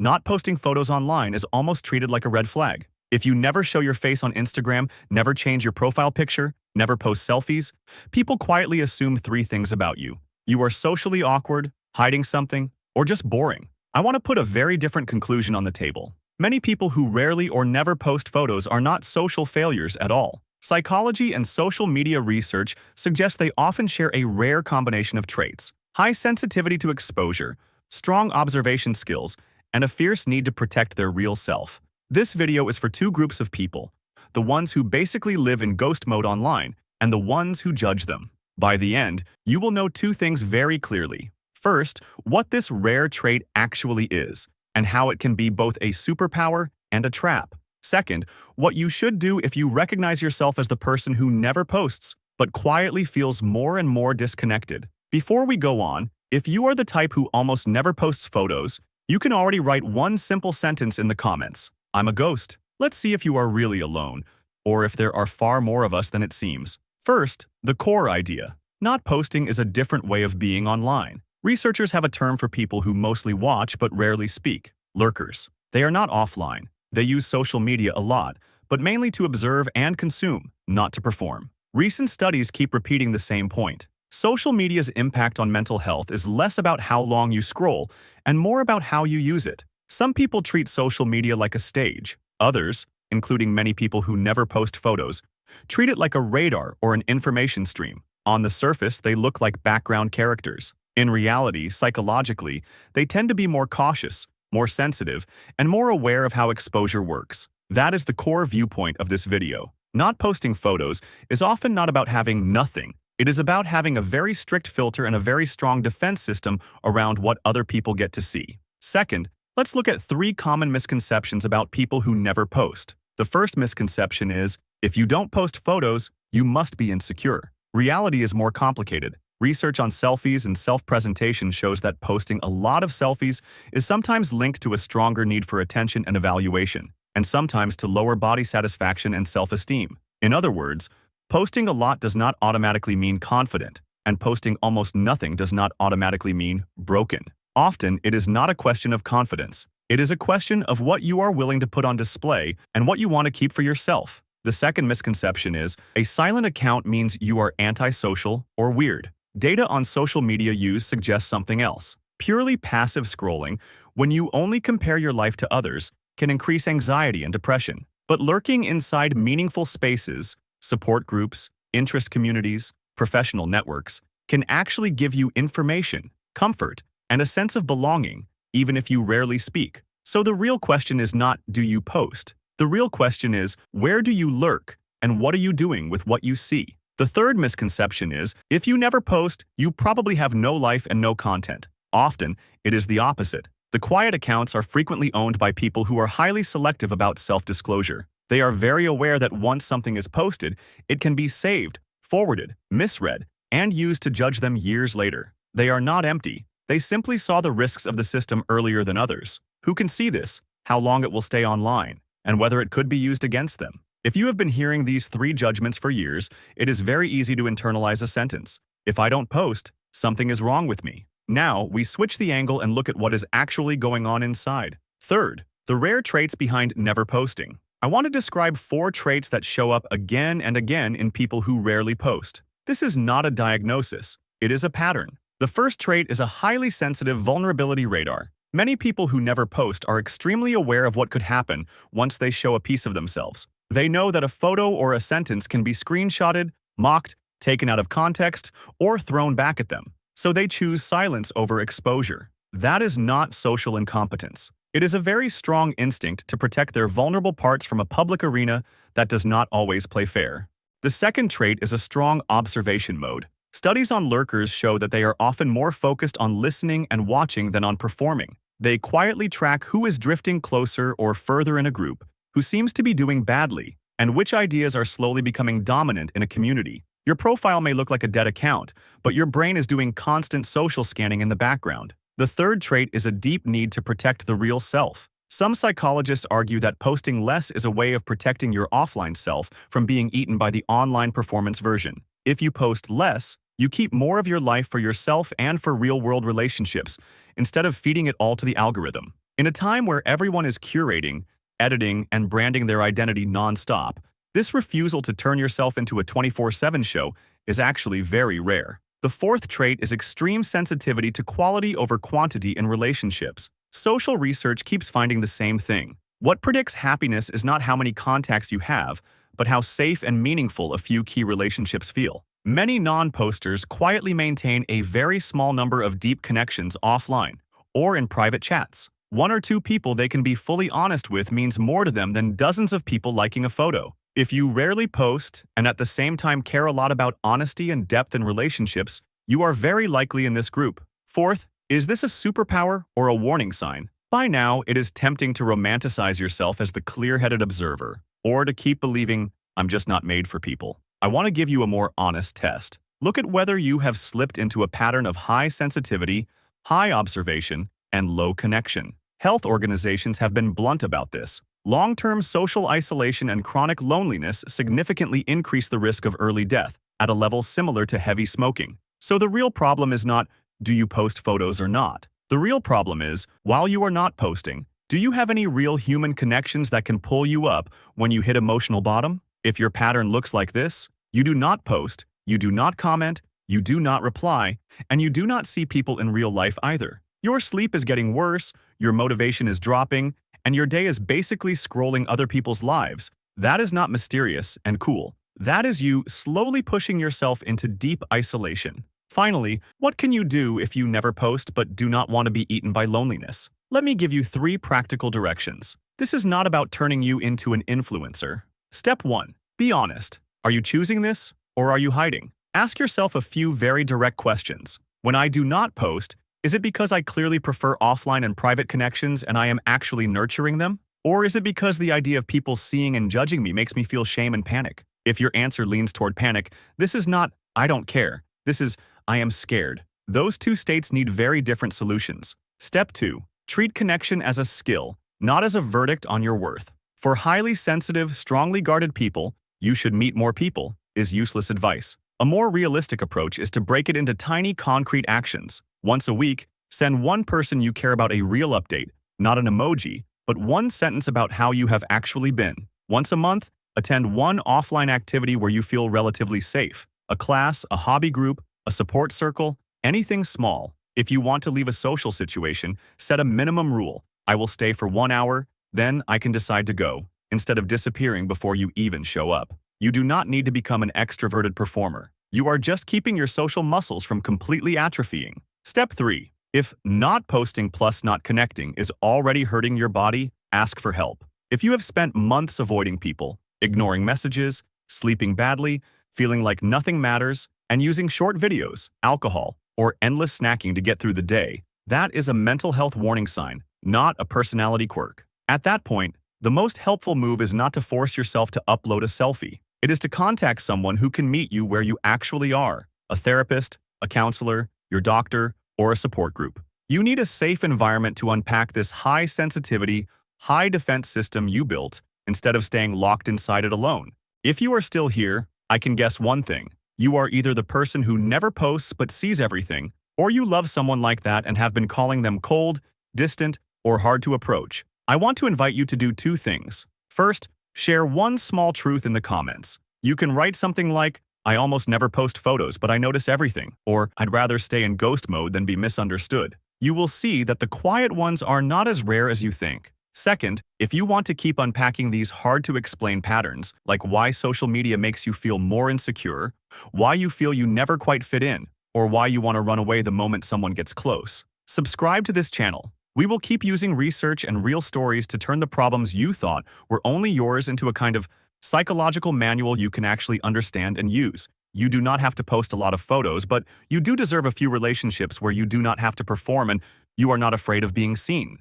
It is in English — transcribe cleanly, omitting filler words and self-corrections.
Not posting photos online is almost treated like a red flag. If you never show your face on Instagram, never change your profile picture, never post selfies, people quietly assume three things about you. You are socially awkward, hiding something, or just boring. I want to put a very different conclusion on the table. Many people who rarely or never post photos are not social failures at all. Psychology and social media research suggest they often share a rare combination of traits: high sensitivity to exposure, strong observation skills, and a fierce need to protect their real self. This video is for two groups of people: the ones who basically live in ghost mode online, and the ones who judge them. By the end, you will know two things very clearly. First, what this rare trait actually is, and how it can be both a superpower and a trap. Second, what you should do if you recognize yourself as the person who never posts, but quietly feels more and more disconnected. Before we go on, if you are the type who almost never posts photos, you can already write one simple sentence in the comments: "I'm a ghost." Let's see if you are really alone, or if there are far more of us than it seems. First, the core idea. Not posting is a different way of being online. Researchers have a term for people who mostly watch but rarely speak: lurkers. They are not offline. They use social media a lot, but mainly to observe and consume, not to perform. Recent studies keep repeating the same point. Social media's impact on mental health is less about how long you scroll and more about how you use it. Some people treat social media like a stage. Others, including many people who never post photos, treat it like a radar or an information stream. On the surface, they look like background characters. In reality, psychologically, they tend to be more cautious, more sensitive, and more aware of how exposure works. That is the core viewpoint of this video. Not posting photos is often not about having nothing. It is about having a very strict filter and a very strong defense system around what other people get to see. Second, let's look at three common misconceptions about people who never post. The first misconception is, if you don't post photos, you must be insecure. Reality is more complicated. Research on selfies and self-presentation shows that posting a lot of selfies is sometimes linked to a stronger need for attention and evaluation, and sometimes to lower body satisfaction and self-esteem. In other words, posting a lot does not automatically mean confident, and posting almost nothing does not automatically mean broken. Often, it is not a question of confidence. It is a question of what you are willing to put on display and what you want to keep for yourself. The second misconception is, a silent account means you are antisocial or weird. Data on social media use suggests something else. Purely passive scrolling, when you only compare your life to others, can increase anxiety and depression. But lurking inside meaningful spaces, support groups, interest communities, professional networks, can actually give you information, comfort, and a sense of belonging, even if you rarely speak. So the real question is not, do you post? The real question is, where do you lurk, and what are you doing with what you see? The third misconception is, if you never post, you probably have no life and no content. Often, it is the opposite. The quiet accounts are frequently owned by people who are highly selective about self-disclosure. They are very aware that once something is posted, it can be saved, forwarded, misread, and used to judge them years later. They are not empty. They simply saw the risks of the system earlier than others. Who can see this, how long it will stay online, and whether it could be used against them? If you have been hearing these three judgments for years, it is very easy to internalize a sentence: if I don't post, something is wrong with me. Now, we switch the angle and look at what is actually going on inside. Third, the rare traits behind never posting. I want to describe 4 traits that show up again and again in people who rarely post. This is not a diagnosis. It is a pattern. The first trait is a highly sensitive vulnerability radar. Many people who never post are extremely aware of what could happen once they show a piece of themselves. They know that a photo or a sentence can be screenshotted, mocked, taken out of context, or thrown back at them. So they choose silence over exposure. That is not social incompetence. It is a very strong instinct to protect their vulnerable parts from a public arena that does not always play fair. The second trait is a strong observation mode. Studies on lurkers show that they are often more focused on listening and watching than on performing. They quietly track who is drifting closer or further in a group, who seems to be doing badly, and which ideas are slowly becoming dominant in a community. Your profile may look like a dead account, but your brain is doing constant social scanning in the background. The third trait is a deep need to protect the real self. Some psychologists argue that posting less is a way of protecting your offline self from being eaten by the online performance version. If you post less, you keep more of your life for yourself and for real-world relationships, instead of feeding it all to the algorithm. In a time where everyone is curating, editing, and branding their identity nonstop, this refusal to turn yourself into a 24/7 show is actually very rare. The fourth trait is extreme sensitivity to quality over quantity in relationships. Social research keeps finding the same thing. What predicts happiness is not how many contacts you have, but how safe and meaningful a few key relationships feel. Many non-posters quietly maintain a very small number of deep connections offline or in private chats. One or two people they can be fully honest with means more to them than dozens of people liking a photo. If you rarely post and at the same time care a lot about honesty and depth in relationships, you are very likely in this group. Fourth, is this a superpower or a warning sign? By now, it is tempting to romanticize yourself as the clear-headed observer, or to keep believing, I'm just not made for people. I want to give you a more honest test. Look at whether you have slipped into a pattern of high sensitivity, high observation, and low connection. Health organizations have been blunt about this. Long-term social isolation and chronic loneliness significantly increase the risk of early death at a level similar to heavy smoking. So the real problem is not, do you post photos or not? The real problem is, while you are not posting, do you have any real human connections that can pull you up when you hit emotional bottom? If your pattern looks like this, you do not post, you do not comment, you do not reply, and you do not see people in real life either. Your sleep is getting worse, your motivation is dropping, and your day is basically scrolling other people's lives. That is not mysterious and cool. That is you slowly pushing yourself into deep isolation. Finally, what can you do if you never post but do not want to be eaten by loneliness? Let me give you 3 practical directions. This is not about turning you into an influencer. Step 1. Be honest. Are you choosing this, or are you hiding? Ask yourself a few very direct questions. When I do not post, is it because I clearly prefer offline and private connections and I am actually nurturing them? Or is it because the idea of people seeing and judging me makes me feel shame and panic? If your answer leans toward panic, this is not, I don't care. This is, I am scared. Those two states need very different solutions. Step 2. Treat connection as a skill, not as a verdict on your worth. For highly sensitive, strongly guarded people, you should meet more people, is useless advice. A more realistic approach is to break it into tiny, concrete actions. Once a week, send one person you care about a real update, not an emoji, but one sentence about how you have actually been. Once a month, attend one offline activity where you feel relatively safe. A class, a hobby group, a support circle, anything small. If you want to leave a social situation, set a minimum rule. I will stay for 1 hour, then I can decide to go, instead of disappearing before you even show up. You do not need to become an extroverted performer. You are just keeping your social muscles from completely atrophying. Step 3. If not posting plus not connecting is already hurting your body, ask for help. If you have spent months avoiding people, ignoring messages, sleeping badly, feeling like nothing matters, and using short videos, alcohol, or endless snacking to get through the day, that is a mental health warning sign, not a personality quirk. At that point, the most helpful move is not to force yourself to upload a selfie. It is to contact someone who can meet you where you actually are, a therapist, a counselor, your doctor, or a support group. You need a safe environment to unpack this high sensitivity, high defense system you built instead of staying locked inside it alone. If you are still here, I can guess one thing. You are either the person who never posts but sees everything, or you love someone like that and have been calling them cold, distant, or hard to approach. I want to invite you to do 2 things. First, share one small truth in the comments. You can write something like, I almost never post photos, but I notice everything, or I'd rather stay in ghost mode than be misunderstood. You will see that the quiet ones are not as rare as you think. Second, if you want to keep unpacking these hard-to-explain patterns, like why social media makes you feel more insecure, why you feel you never quite fit in, or why you want to run away the moment someone gets close, subscribe to this channel. We will keep using research and real stories to turn the problems you thought were only yours into a kind of psychological manual you can actually understand and use. You do not have to post a lot of photos, but you do deserve a few relationships where you do not have to perform and you are not afraid of being seen.